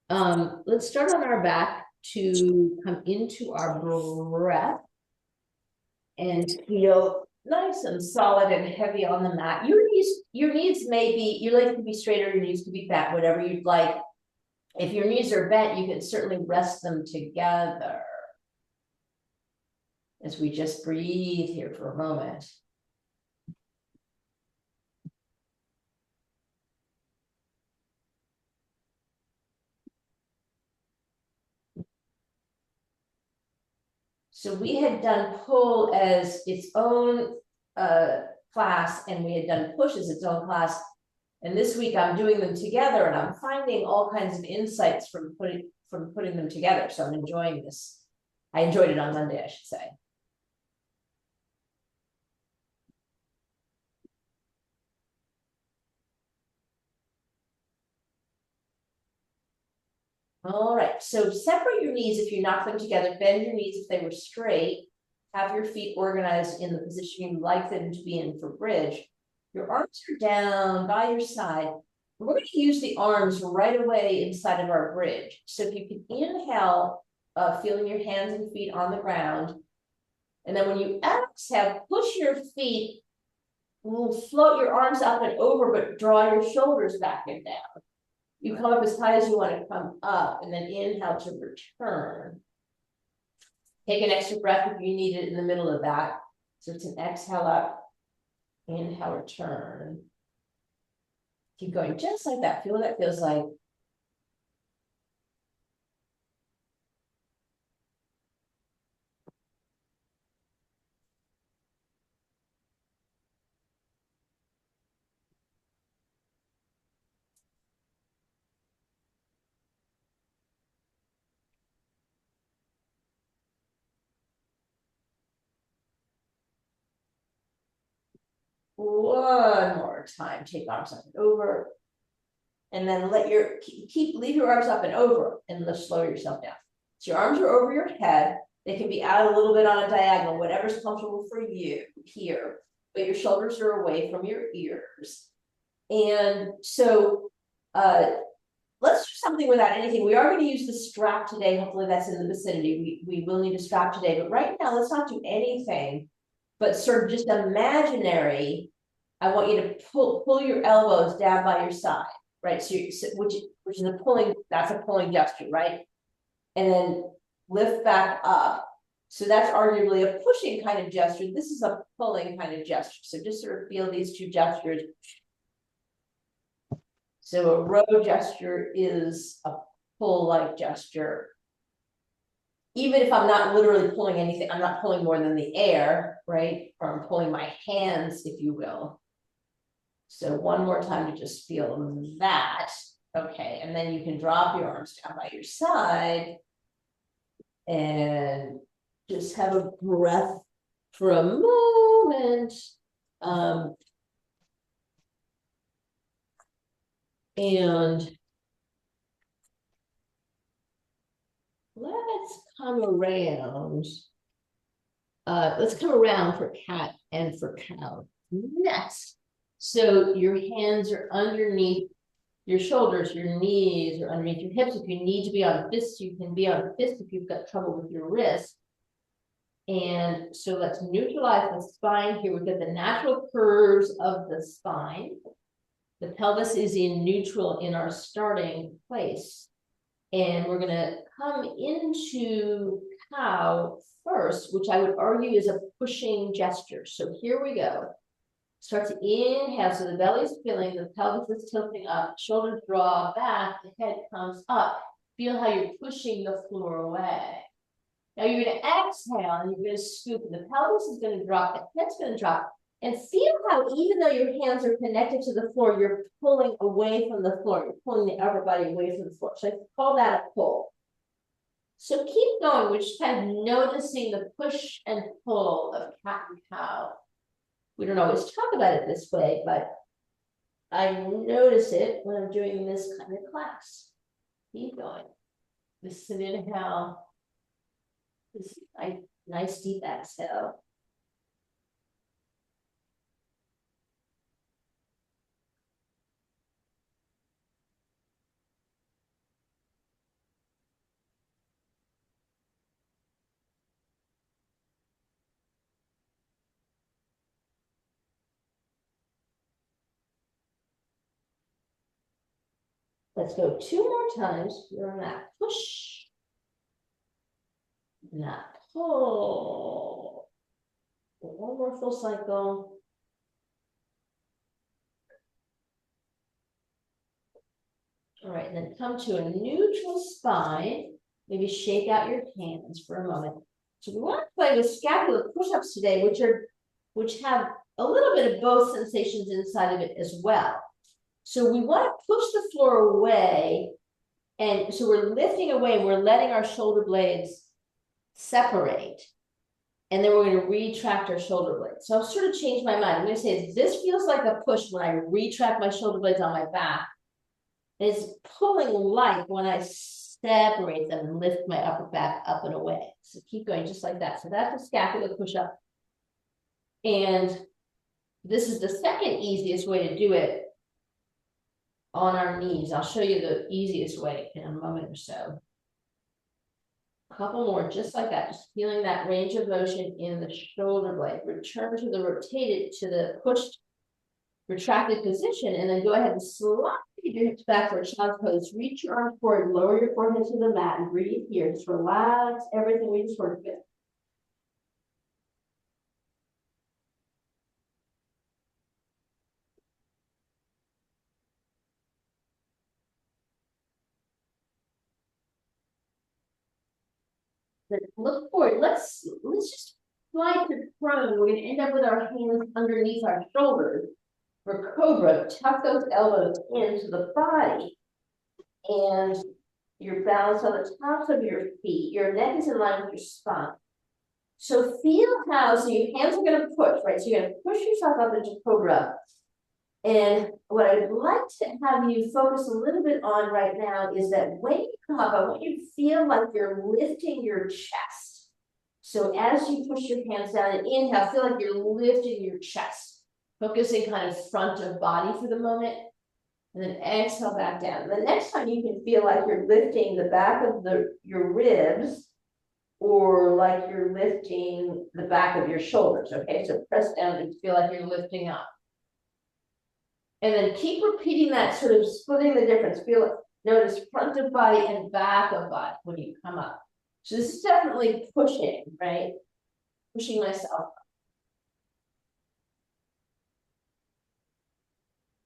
Let's start on our back to come into our breath and feel nice and solid and heavy on the mat. Your knees may be, your legs could be straight or your knees could be bent, whatever you'd like. If your knees are bent, you can certainly rest them together as we just breathe here for a moment. So we had done pull as its own class, and we had done push as its own class. And this week I'm doing them together, and I'm finding all kinds of insights from putting them together. So I'm enjoying this. I enjoyed it on Monday, I should say. All right, so separate your knees if you knock them together. Bend your knees if they were straight. Have your feet organized in the position you'd like them to be in for bridge. Your arms are down by your side. We're going to use the arms right away inside of our bridge. So if you can inhale, feeling your hands and feet on the ground. And then when you exhale, push your feet, float your arms up and over, but draw your shoulders back and down. You come up as high as you want to come up, and then inhale to return. Take an extra breath if you need it in the middle of that. So it's an exhale up, inhale, return. Keep going just like that. Feel what that feels like. One more time. Take arms up and over. And then leave your arms up and over, and let's slow yourself down. So your arms are over your head. They can be out a little bit on a diagonal, whatever's comfortable for you here, but your shoulders are away from your ears. And so let's do something without anything. We are going to use the strap today. Hopefully that's in the vicinity. We will need a strap today, but right now let's not do anything, but sort of just imaginary. I want you to pull your elbows down by your side, right? So, which is a pulling, that's a pulling gesture, right? And then lift back up. So that's arguably a pushing kind of gesture. This is a pulling kind of gesture. So just sort of feel these two gestures. So a row gesture is a pull-like gesture. Even if I'm not literally pulling anything, I'm not pulling more than the air, right? Or I'm pulling my hands, if you will. So one more time to just feel that. Okay, and then you can drop your arms down by your side and just have a breath for a moment. And let's come around. Let's come around for cat and for cow next. So your hands are underneath your shoulders, your knees are underneath your hips. If you need to be on fists, you can be on fists if you've got trouble with your wrist. And so let's neutralize the spine here. We've got the natural curves of the spine. The pelvis is in neutral in our starting place. And we're going to come into cow first, which I would argue is a pushing gesture. So here we go. Start to inhale, so the belly's filling, the pelvis is tilting up, shoulders draw back, the head comes up. Feel how you're pushing the floor away. Now you're going to exhale and you're going to scoop. The pelvis is going to drop, the head's going to drop. And feel how even though your hands are connected to the floor, you're pulling away from the floor. You're pulling the upper body away from the floor. So I call that a pull. So keep going. We're just kind of noticing the push and pull of cat and cow. We don't always talk about it this way, but I notice it when I'm doing this kind of class. Keep going. This is an inhale. This is a nice deep exhale. Let's go 2 more times. You're on that push. And that pull. One more full cycle. All right, and then come to a neutral spine. Maybe shake out your hands for a moment. So we want to play with scapular push-ups today, which have a little bit of both sensations inside of it as well. So we want to push the floor away, and so we're lifting away, and we're letting our shoulder blades separate. And then we're going to retract our shoulder blades. So I'll sort of change my mind. I'm going to say this feels like a push when I retract my shoulder blades on my back. It's pulling light when I separate them and lift my upper back up and away. So keep going just like that. So that's a scapular push-up. And this is the second easiest way to do it on our knees. I'll show you the easiest way in a moment or so. A couple more just like that, just feeling that range of motion in the shoulder blade. Return to the rotated, to the pushed, retracted position, and then go ahead and slide your hips back for a child's pose. Reach your arms forward, lower your forehead to the mat, and breathe here. Just relax everything we just worked with. Then look forward. Let's just slide to prone. We're going to end up with our hands underneath our shoulders. For cobra, tuck those elbows into the body, and you're balanced on the tops of your feet. Your neck is in line with your spine. So feel how, so your hands are going to push, right? So you're going to push yourself up into cobra. And what I'd like to have you focus a little bit on right now is that when you come up, I want you to feel like you're lifting your chest. So as you push your hands down and inhale, feel like you're lifting your chest. Focusing kind of front of body for the moment, and then exhale back down. The next time you can feel like you're lifting the back of your ribs, or like you're lifting the back of your shoulders, okay? So press down and feel like you're lifting up. And then keep repeating that, sort of splitting the difference. Feel it, notice front of body and back of body when you come up. So this is definitely pushing, right? Pushing myself up.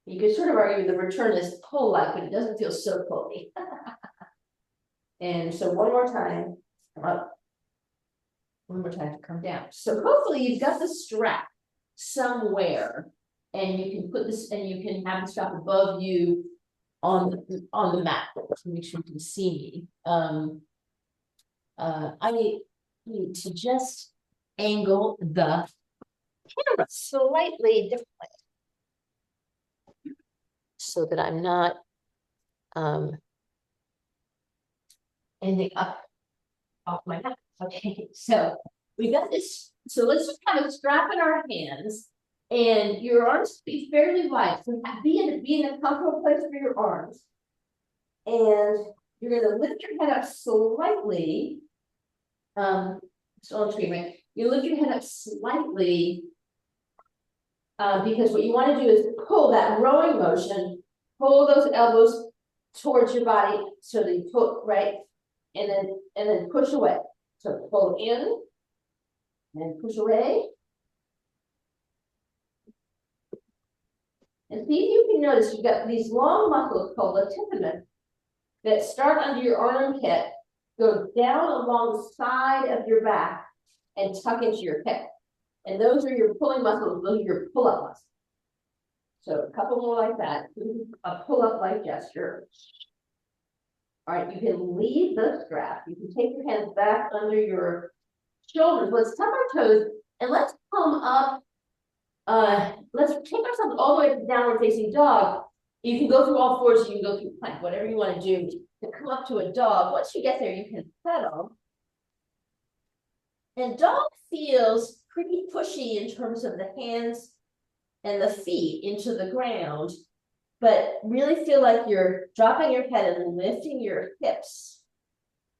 You could sort of argue the return is pull-like, but it doesn't feel so pulley. And so one more time, come up. One more time to come down. So hopefully you've got the strap somewhere, and you can put this, and you can have the strap above you on the mat. Make sure you can see me. I need to just angle the camera slightly differently, so that I'm not ending up off my back. Okay, so we got this. So let's just kind of strap in our hands, and your arms be fairly wide. So be in a comfortable place for your arms. And you're going to lift your head up slightly. So on screen, right? You lift your head up slightly. Because what you want to do is pull that rowing motion, pull those elbows towards your body so that you pull, right? And then push away. So pull in and push away. And see if you can notice you've got these long muscles called latissimus that start under your armpit, go down along the side of your back and tuck into your hip. And those are your pulling muscles, those are your pull-up muscles. So a couple more like that, a pull-up like gesture. All right, you can leave the strap. You can take your hands back under your shoulders. Let's tuck our toes and let's come up. Let's take ourselves all the way to downward facing dog. You can go through all fours, you can go through plank, whatever you want to do to come up to a dog. Once you get there, you can pedal. And dog feels pretty pushy in terms of the hands and the feet into the ground, but really feel like you're dropping your head and lifting your hips.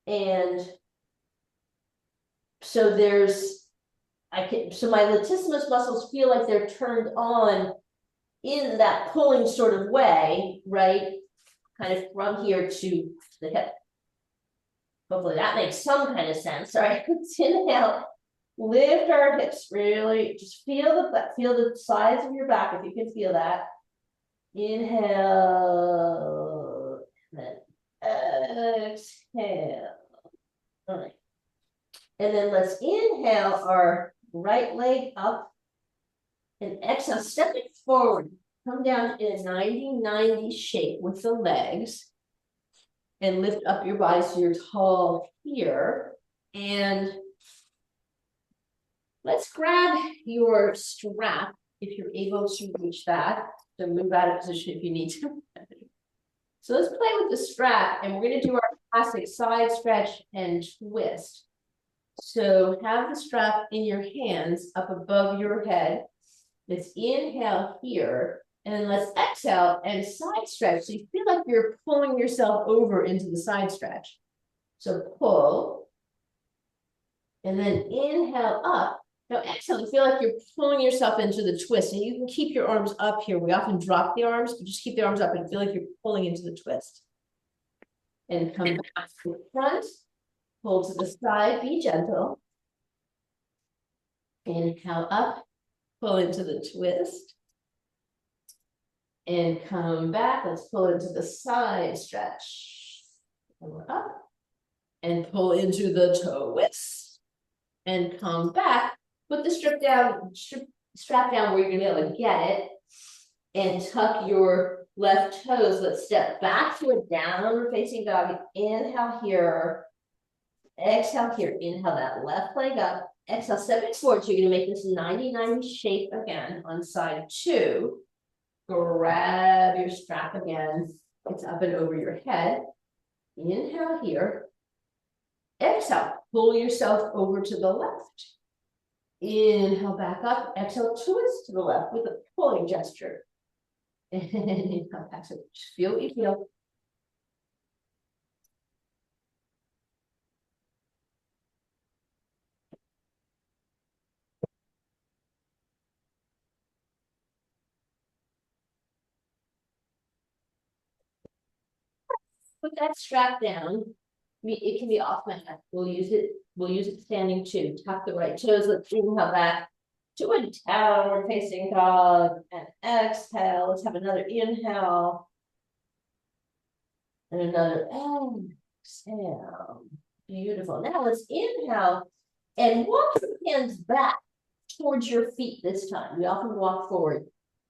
And so so my latissimus muscles feel like they're turned on in that pulling sort of way, right? kind of from here to the hip. Hopefully that makes some kind of sense. All right, let's inhale, lift our hips, really just feel the sides of your back if you can feel that. Inhale, then exhale. All right. And then let's inhale our right leg up and exhale, step it forward. Come down in a 90-90 shape with the legs and lift up your body so you're tall here. And let's grab your strap if you're able to reach that. So move out of position if you need to. So let's play with the strap, and we're going to do our classic side stretch and twist. So have the strap in your hands up above your head. Let's inhale here, and then let's exhale and side stretch. So you feel like you're pulling yourself over into the side stretch. So pull, and then inhale up. Now exhale, you feel like you're pulling yourself into the twist, and you can keep your arms up here. We often drop the arms, but just keep the arms up and feel like you're pulling into the twist. And come back to the front, pull to the side, be gentle. Inhale up, pull into the twist. And come back, let's pull into the side stretch. And we're up. And pull into the twist. And come back. Put the strap down where you're gonna be able to get it, and tuck your left toes. Let's step back to a downward facing dog. Inhale here, exhale here. Inhale that left leg up, exhale, step it forward. So you're gonna make this 90-90 shape again on side 2. Grab your strap again. It's up and over your head. Inhale here, exhale, pull yourself over to the left. Inhale back up, exhale, twist to the left with a pulling gesture. And inhale back, so just feel what you feel. Put that strap down. It can be off my head. We'll use it standing too. Tuck the right toes. Let's inhale back to a downward facing dog and exhale. Let's have another inhale and another exhale. Beautiful. Now let's inhale and walk your hands back towards your feet this time. We often walk forward.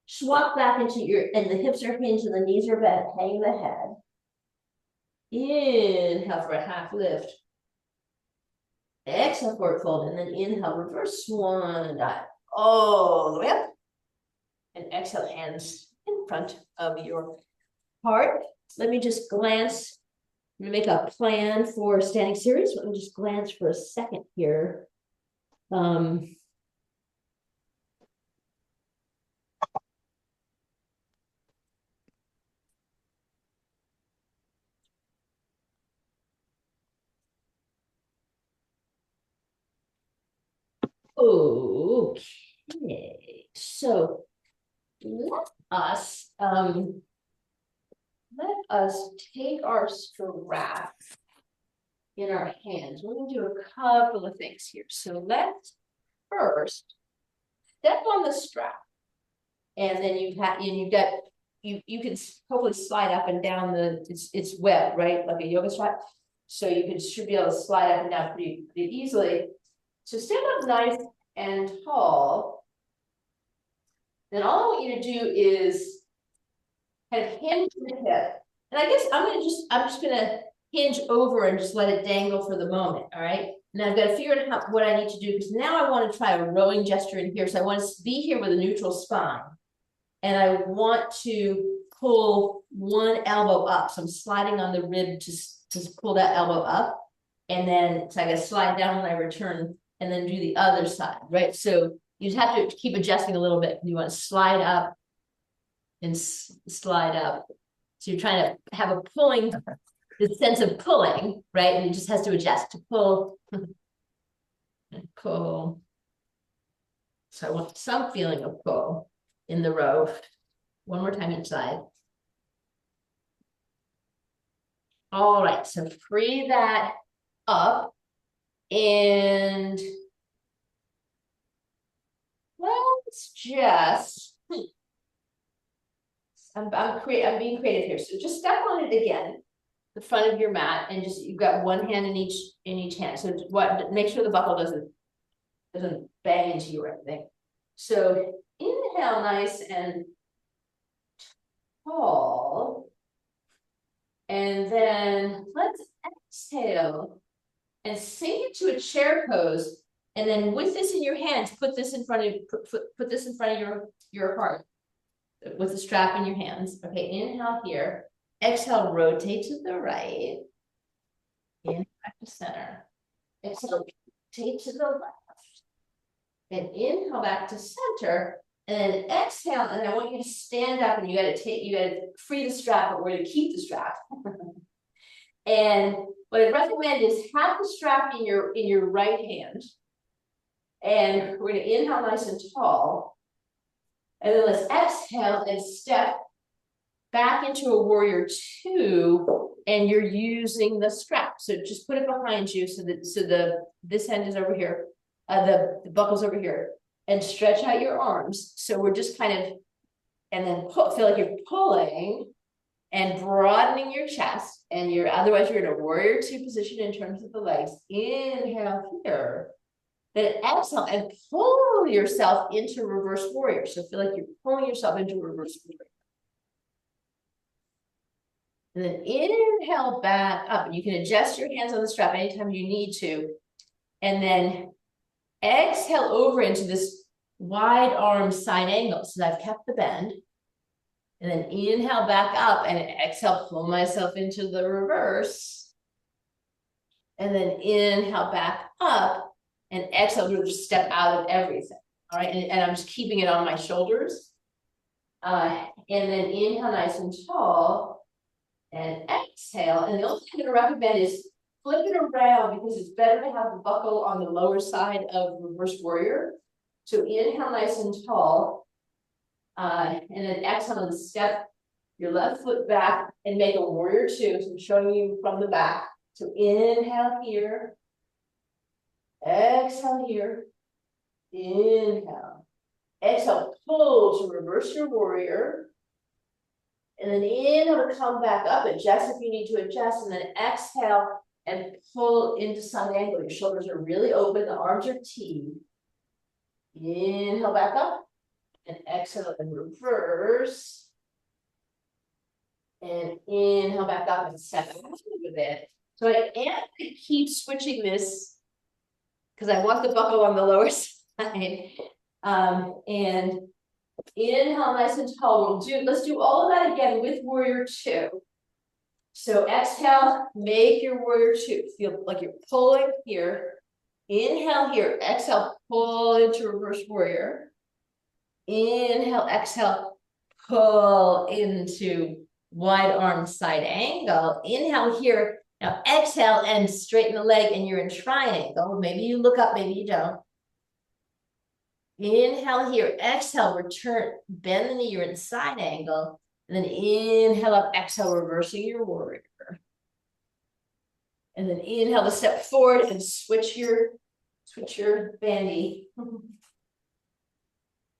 Just walk back into and the hips are hinged and the knees are bent. Hang the head. Inhale for a half lift. Exhale, forward fold, and then inhale, reverse swan dive all the way up. And exhale, hands in front of your heart. Let me just glance. I'm gonna make a plan for standing series. Let me just glance for a second here. Okay, so let us take our strap in our hands. We're gonna do a couple of things here. So let's first step on the strap, and then you can hopefully slide up and down it's web, right, like a yoga strap. So you should be able to slide up and down pretty easily. So stand up nice and tall. Then all I want you to do is kind of hinge the hip. And I guess I'm just gonna hinge over and just let it dangle for the moment. All right. Now I've got to figure out what I need to do, because now I want to try a rowing gesture in here. So I want to be here with a neutral spine. And I want to pull one elbow up. So I'm sliding on the rib to pull that elbow up. And then so I gotta slide down when I return, and then do the other side, right? So you just have to keep adjusting a little bit. You want to slide up and slide up. So you're trying to have a pulling, the sense of pulling, right? And it just has to adjust to pull and pull. So I want some feeling of pull in the row. One more time each side. All right, so free that up and let's just, I'm being creative here. So just step on it again, the front of your mat, and just, you've got one hand in each hand. So what, make sure the buckle doesn't bang into you or anything. So inhale nice and tall. And then let's exhale and sink into a chair pose. And then with this in your hands, put this in front of put this in front of your heart with the strap in your hands. Okay, inhale here. Exhale, rotate to the right. Inhale back to center. Exhale, rotate to the left. And inhale back to center. And then exhale, and I want you to stand up, and you gotta free the strap, but we're gonna keep the strap. And what I recommend is have the strap in your right hand. And we're gonna inhale nice and tall. And then let's exhale and step back into a warrior two, and you're using the strap. So just put it behind you so that this end is over here, the buckle's over here, and stretch out your arms. So we're just kind of, and then feel like you're pulling and broadening your chest, and otherwise you're in a warrior two position in terms of the legs. Inhale here. Then exhale and pull yourself into reverse warrior. So feel like you're pulling yourself into reverse warrior. And then inhale back up. And you can adjust your hands on the strap anytime you need to. And then exhale over into this wide arm side angle. So I've kept the bend. And then inhale back up and exhale, pull myself into the reverse. And then inhale back up and exhale to just step out of everything. All right, and I'm just keeping it on my shoulders. And then inhale nice and tall and exhale. And the only thing I'm gonna recommend is flip it around, because it's better to have the buckle on the lower side of reverse warrior. So inhale nice and tall. And then exhale and step your left foot back and make a warrior two. So I'm showing you from the back. So inhale here. Exhale here. Inhale. Exhale, pull to reverse your warrior. And then inhale to come back up. Adjust if you need to adjust. And then exhale and pull into side angle. Your shoulders are really open. The arms are teed. Inhale back up. And exhale and reverse. And inhale back up and step out with it. So I am going to keep switching this because I want the buckle on the lower side. And inhale nice and tall. Let's do all of that again with warrior two. So exhale, make your warrior two. Feel like you're pulling here. Inhale here. Exhale, pull into reverse warrior. Inhale, exhale, pull into wide arm side angle. Inhale here. Now exhale and straighten the leg, and you're in triangle. Maybe you look up, maybe you don't. Inhale here. Exhale, return, bend the knee, you're in side angle. And then inhale up, exhale, reversing your warrior. And then inhale to step forward and switch your bandy.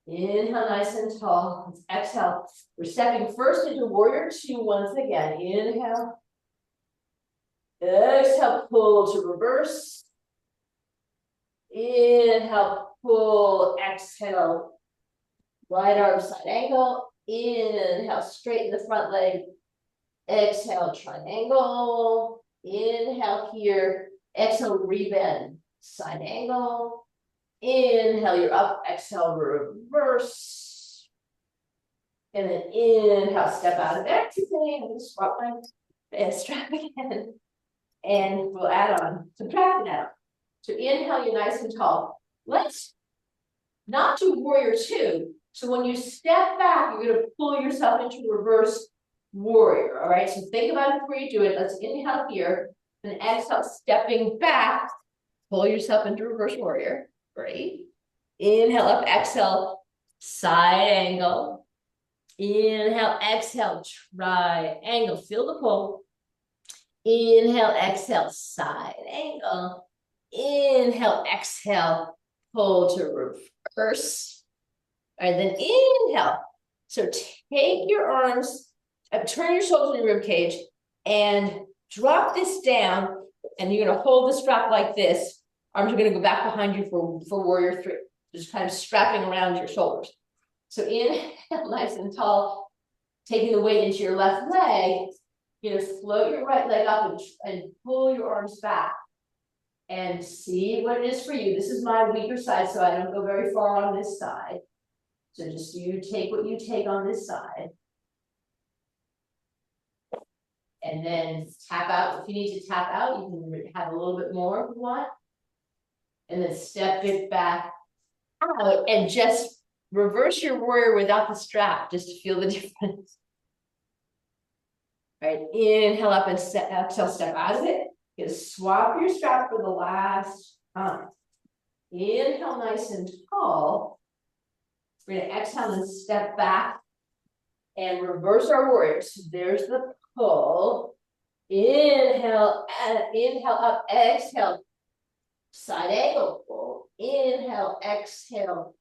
Inhale nice and tall. Let's exhale. We're stepping first into warrior two once again. Inhale. Exhale, pull to reverse. Inhale, pull, exhale. Wide arm side angle. Inhale, straighten the front leg. Exhale, triangle. Inhale here. Exhale, rebend. Side angle. Inhale, you're up. Exhale, reverse. And then inhale, step out of everything. I'm going to swap my strap again. And we'll add on, subtract it out. So inhale, you're nice and tall. Let's not do warrior two. So when you step back, you're going to pull yourself into reverse warrior. All right, so think about it before you do it. Let's inhale here. And exhale, stepping back. Pull yourself into reverse warrior. Great. Inhale up, exhale, side angle. Inhale, exhale, triangle. Feel the pull. Inhale, exhale, side angle. Inhale, exhale, pull to reverse. All right, then inhale. So take your arms, turn your shoulders in your rib cage, and drop this down. And you're gonna hold the strap like this. Arms are gonna go back behind you for warrior three. Just kind of strapping around your shoulders. So inhale, nice and tall, taking the weight into your left leg. You're gonna float your right leg up and pull your arms back. And see what it is for you. This is my weaker side, so I don't go very far on this side. So just you take what you take on this side. And then tap out. If you need to tap out, you can have a little bit more if you want. And then step it back out and just reverse your warrior without the strap, just to feel the difference. All right, inhale up and exhale, step out of it. You swap your strap for the last time. Inhale nice and tall. We're gonna exhale and step back and reverse our warriors. So there's the pull. Inhale, inhale up, exhale, side angle pull. Inhale, exhale,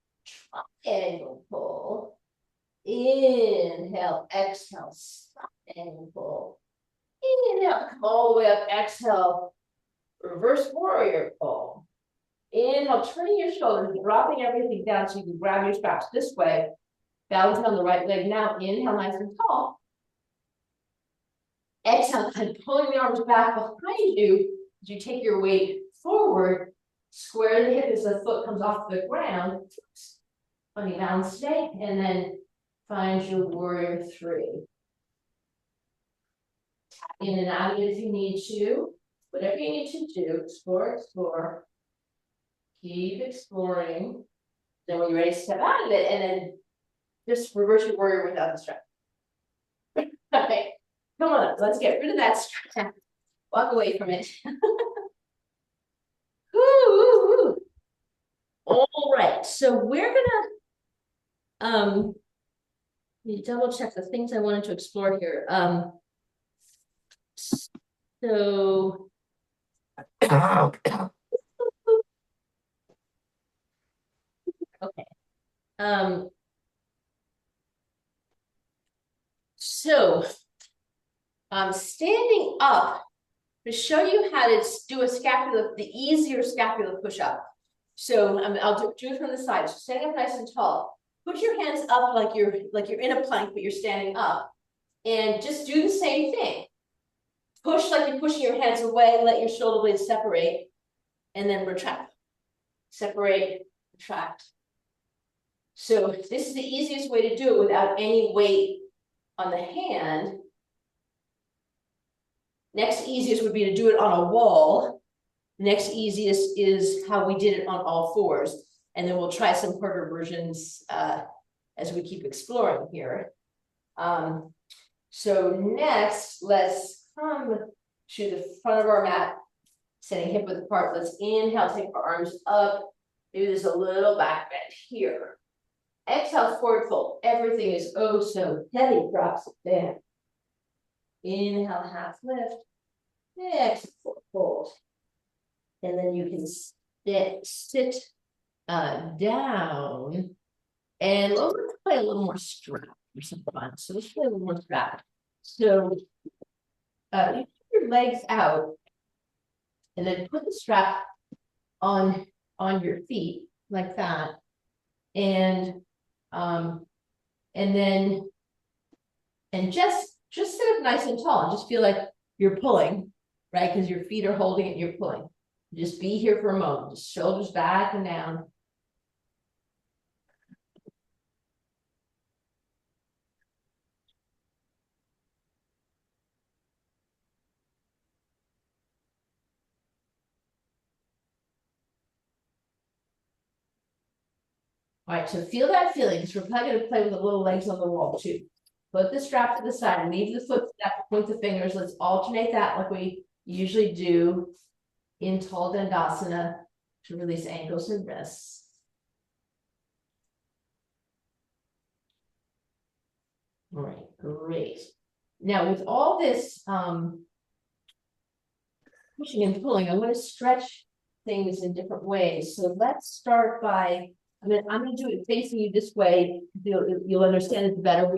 triangle pull. Inhale, exhale, side angle pull. Inhale, come all the way up, exhale, reverse warrior pull. Inhale, turning your shoulders, dropping everything down so you can grab your straps this way. Balancing on the right leg now. Inhale, nice and tall. Exhale, and pulling the arms back behind you as you take your weight forward. Square the hip as the foot comes off the ground. Funny balance today. And then find your warrior three. Tap in and out of it if you need to. Whatever you need to do, explore, explore. Keep exploring. Then when you're ready, step out of it and then just reverse your warrior without the strap. Okay, come on, let's get rid of that strap. Walk away from it. Woo. All right, so we're gonna double check the things I wanted to explore here. So okay. So standing up to show you how to do a scapular, the easier scapular push-up. So I'll do it from the side. So standing up nice and tall. Put your hands up like you're in a plank, but you're standing up. And just do the same thing. Push like you're pushing your hands away, let your shoulder blades separate, and then retract. Separate, retract. So this is the easiest way to do it without any weight on the hand. Next easiest would be to do it on a wall. Next easiest is how we did it on all fours. And then we'll try some harder versions as we keep exploring here. So next, let's come to the front of our mat, setting hip width apart. Let's inhale, take our arms up. Do this a little back bend here. Exhale, forward fold. Everything is oh so heavy, drops it down. Inhale, half lift. Exhale, forward fold. And then you can sit down. And let's play a little more strap for some fun. So let's play a little more strap. So you put your legs out and then put the strap on your feet like that. And then just sit up nice and tall and just feel like you're pulling, right? Because your feet are holding it, you're pulling. Just be here for a moment. Just shoulders back and down. All right, so feel that feeling, because we're probably going to play with the little legs on the wall too. Put the strap to the side, leave the foot step, point the fingers. Let's alternate that like we usually do in tall dandasana to release ankles and wrists. All right, great. Now with all this pushing and pulling. I'm going to stretch things in different ways. So let's start by, I'm gonna do it facing you this way. You'll understand it better,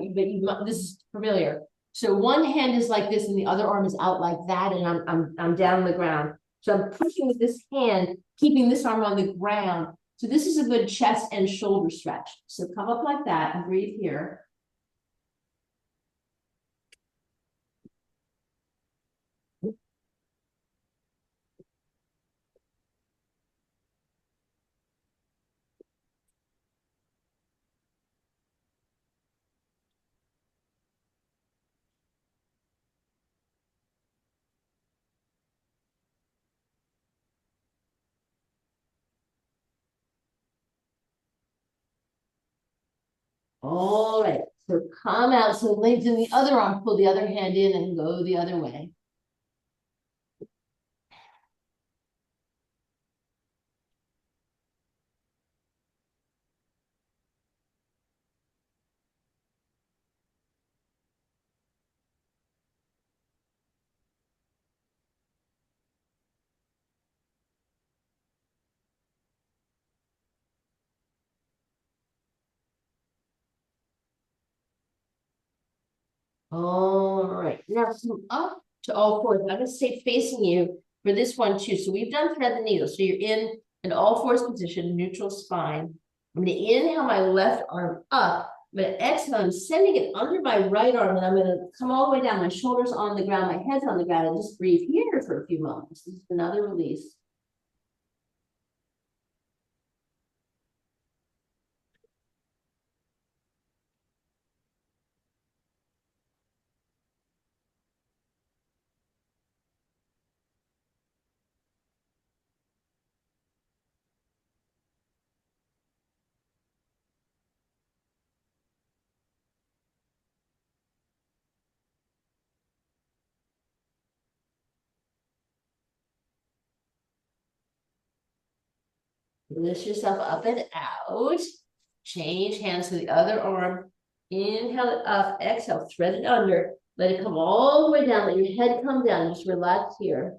this is familiar. So one hand is like this and the other arm is out like that, and I'm down on the ground. So I'm pushing with this hand, keeping this arm on the ground. So this is a good chest and shoulder stretch. So come up like that and breathe here. All right, so come out. So lengthen the other arm, pull the other hand in and go the other way. All right, now come up to all fours. I'm gonna stay facing you for this one too. So we've done thread the needle. So you're in an all fours position, neutral spine. I'm gonna inhale my left arm up. I'm gonna exhale, I'm sending it under my right arm, and I'm gonna come all the way down. My shoulders on the ground, my head's on the ground, and just breathe here for a few moments. This is another release. Lift yourself up and out. Change hands to the other arm. Inhale it up, exhale, thread it under. Let it come all the way down. Let your head come down. Just relax here.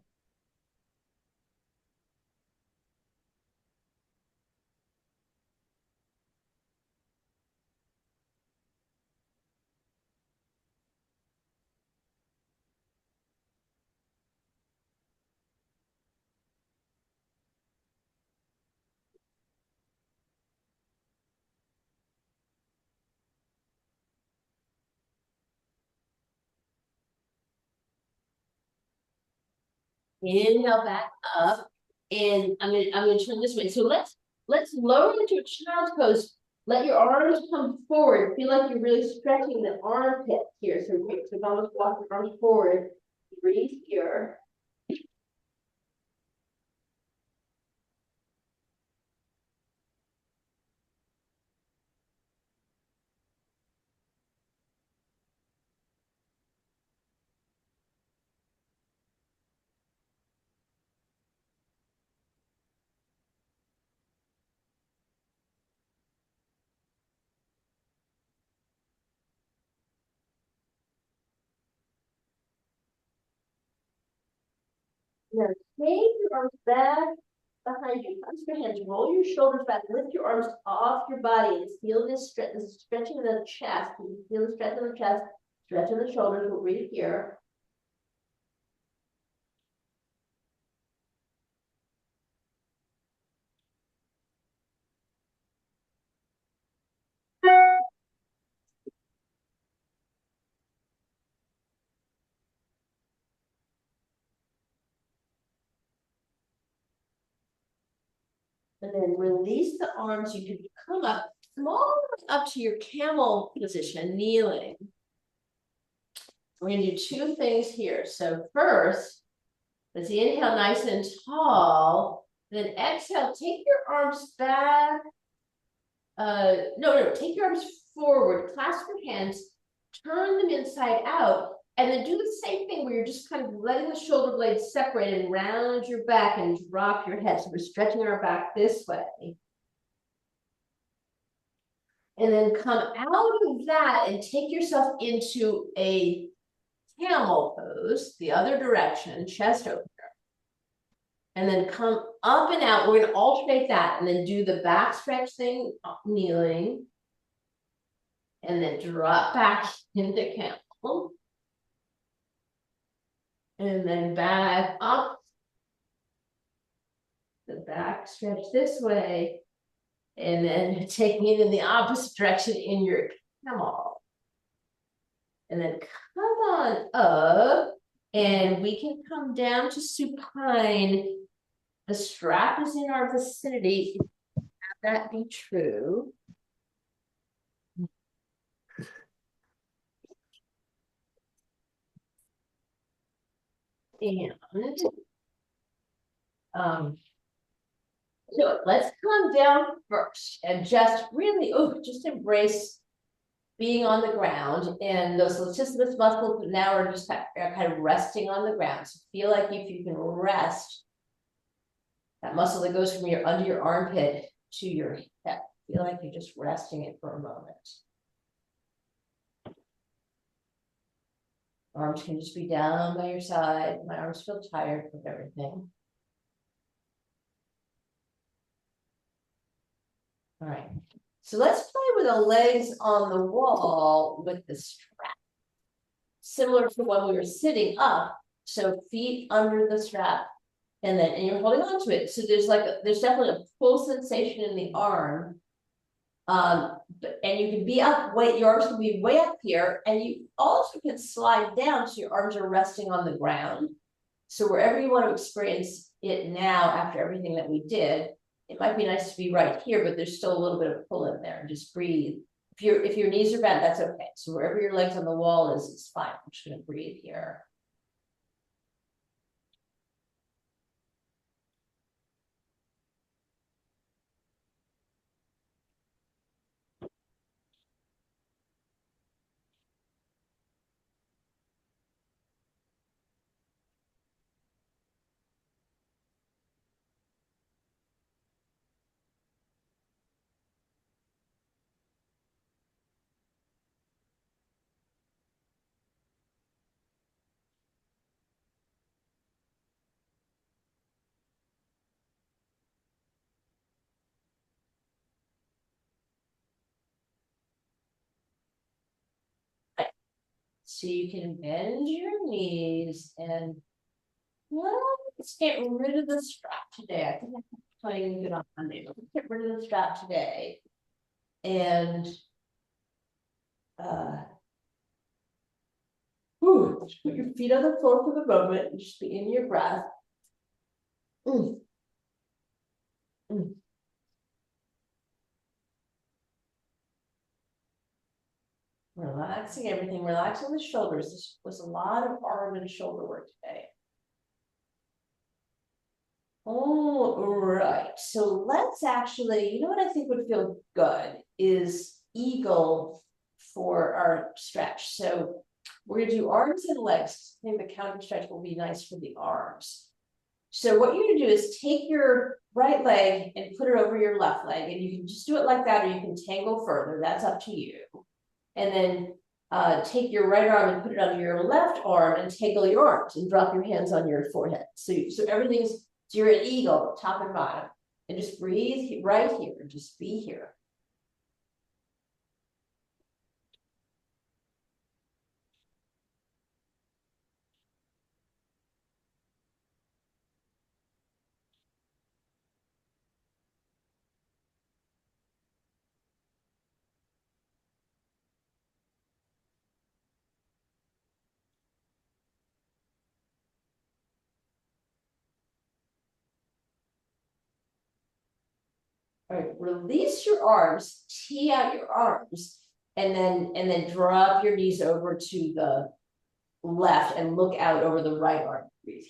Inhale back up. And I'm gonna turn this way. So let's lower into a child's pose. Let your arms come forward. Feel like you're really stretching the armpit here. So almost walk your arms forward. Breathe here. Now take your arms back behind you. Clasp your hands. Roll your shoulders back. Lift your arms off your body and feel this stretch. This is stretching in the chest. You can feel the stretch in the chest, stretch in the shoulders. We'll breathe here. And then release the arms. You can come up, come all the way up to your camel position, kneeling. We're gonna do two things here. So first, let's inhale nice and tall. Then exhale, take your arms back. No, take your arms forward, clasp your hands, turn them inside out, and then do the same thing where you're just kind of letting the shoulder blades separate and round your back and drop your head. So we're stretching our back this way. And then come out of that and take yourself into a camel pose, the other direction, chest opener. and then come up and out. We're gonna alternate that and then do the back stretch thing, kneeling. And then drop back into camel. And then back up. The back stretch this way. And then taking it in the opposite direction in your camel. And then come on up. And we can come down to supine. The strap is in our vicinity. Have that be true. And so let's come down first and just really, just embrace being on the ground, and those latissimus muscles now are just kind of resting on the ground. So feel like if you can rest that muscle that goes from your under your armpit to your hip, feel like you're just resting it for a moment. Arms can just be down by your side. My arms feel tired with everything. All right, so let's play with the legs on the wall with the strap. Similar to when we were sitting up, so feet under the strap, and you're holding on to it. So there's definitely a pull sensation in the arm. And you can be up, your arms can be way up here, and you also can slide down so your arms are resting on the ground. So wherever you want to experience it now, after everything that we did, it might be nice to be right here, but there's still a little bit of pull in there, and just breathe. If your knees are bent, that's okay. So wherever your legs on the wall is, it's fine. I'm just going to breathe here. So you can bend your knees and let's get rid of the strap today. I think I'm playing good on Monday. Let's get rid of the strap today. And just put your feet on the floor for the moment and just be in your breath. Mm. Mm. Relaxing everything, relaxing the shoulders. This was a lot of arm and shoulder work today. All right, so let's actually, you know what I think would feel good is eagle for our stretch. So we're gonna do arms and legs. I think the counter stretch will be nice for the arms. So what you're gonna do is take your right leg and put it over your left leg, and you can just do it like that, or you can tangle further, that's up to you. And then take your right arm and put it under your left arm and tangle your arms and drop your hands on your forehead. So everything's, so you're an eagle, top and bottom, and just breathe right here, just be here. All right, release your arms, tee out your arms, and then drop your knees over to the left and look out over the right arm. Breathe.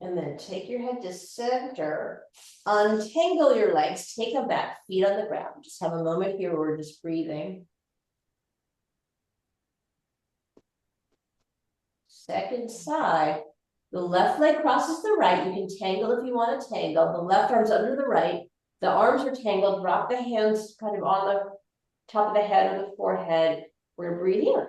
And then take your head to center, untangle your legs, take them back, feet on the ground. Just have a moment here where we're just breathing. Second side, the left leg crosses the right. You can tangle if you want to tangle. The left arm's under the right. The arms are tangled. Rock the hands kind of on the top of the head or the forehead. We're gonna breathe in.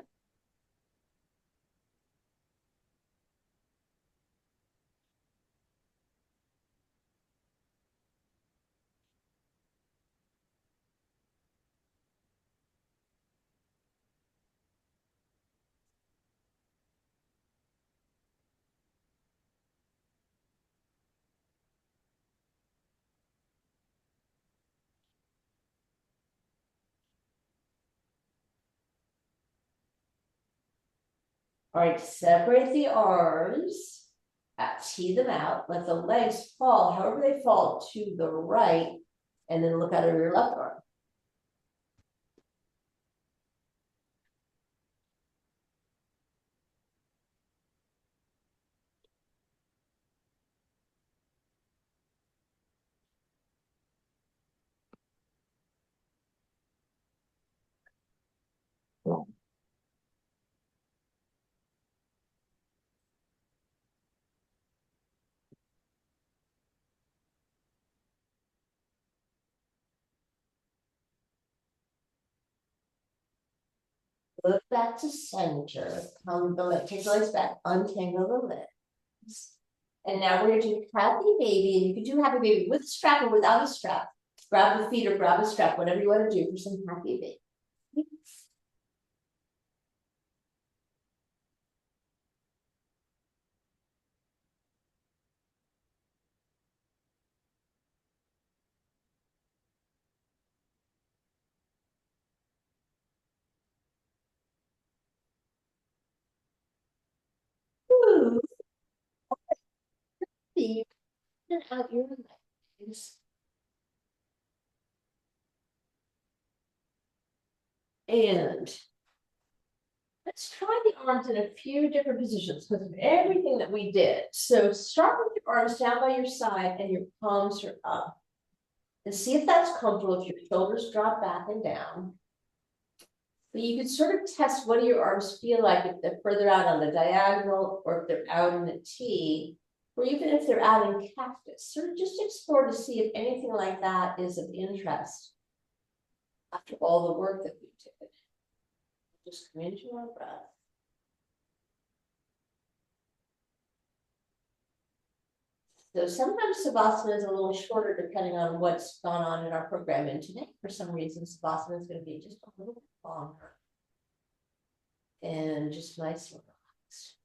All right, separate the arms, tee them out, let the legs fall, however they fall, to the right, and then look out of your left arm. Look back to center, come the leg, take the legs back, untangle the legs. And now we're gonna do happy baby, and you can do happy baby with a strap or without a strap. Grab the feet or grab a strap, whatever you want to do for some happy baby. Ooh, feet and out your legs. And let's try the arms in a few different positions because of everything that we did. So start with your arms down by your side and your palms are up. And see if that's comfortable, if your shoulders drop back and down. But you can sort of test what do your arms feel like if they're further out on the diagonal or if they're out in the T, or even if they're out in cactus. Sort of just explore to see if anything like that is of interest after all the work that we did. Just come into our breath. So sometimes Savasana is a little shorter depending on what's gone on in our program. And today, for some reason, Savasana is going to be just a little bit longer. And just nice and relaxed.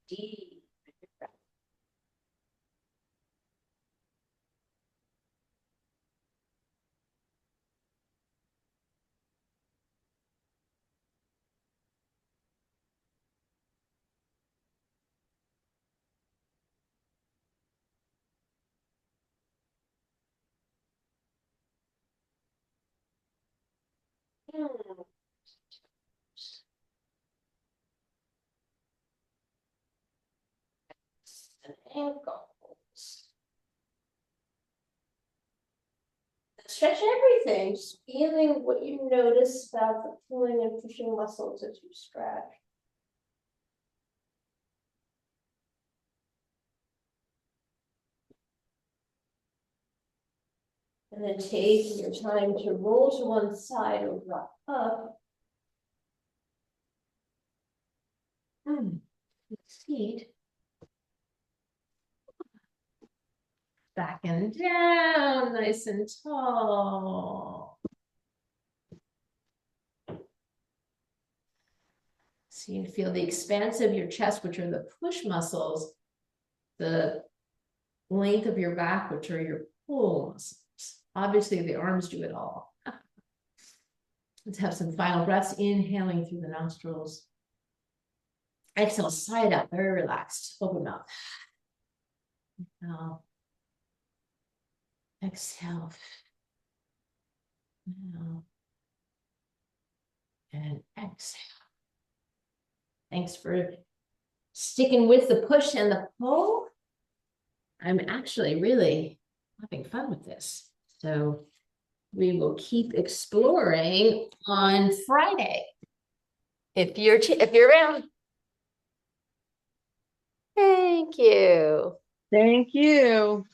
Deep. And ankles. Stretch everything, just feeling what you notice about the pulling and pushing muscles as you stretch. And then take your time to roll to one side or rock up. Feet. Back and down, nice and tall. So you feel the expanse of your chest, which are the push muscles, the length of your back, which are your pull muscles. Obviously, the arms do it all. Let's have some final breaths, inhaling through the nostrils. Exhale, side up, very relaxed, open mouth. Now, exhale. Now, and exhale. Thanks for sticking with the push and the pull. I'm actually really having fun with this. So we will keep exploring on Friday. If you're around. Thank you. Thank you.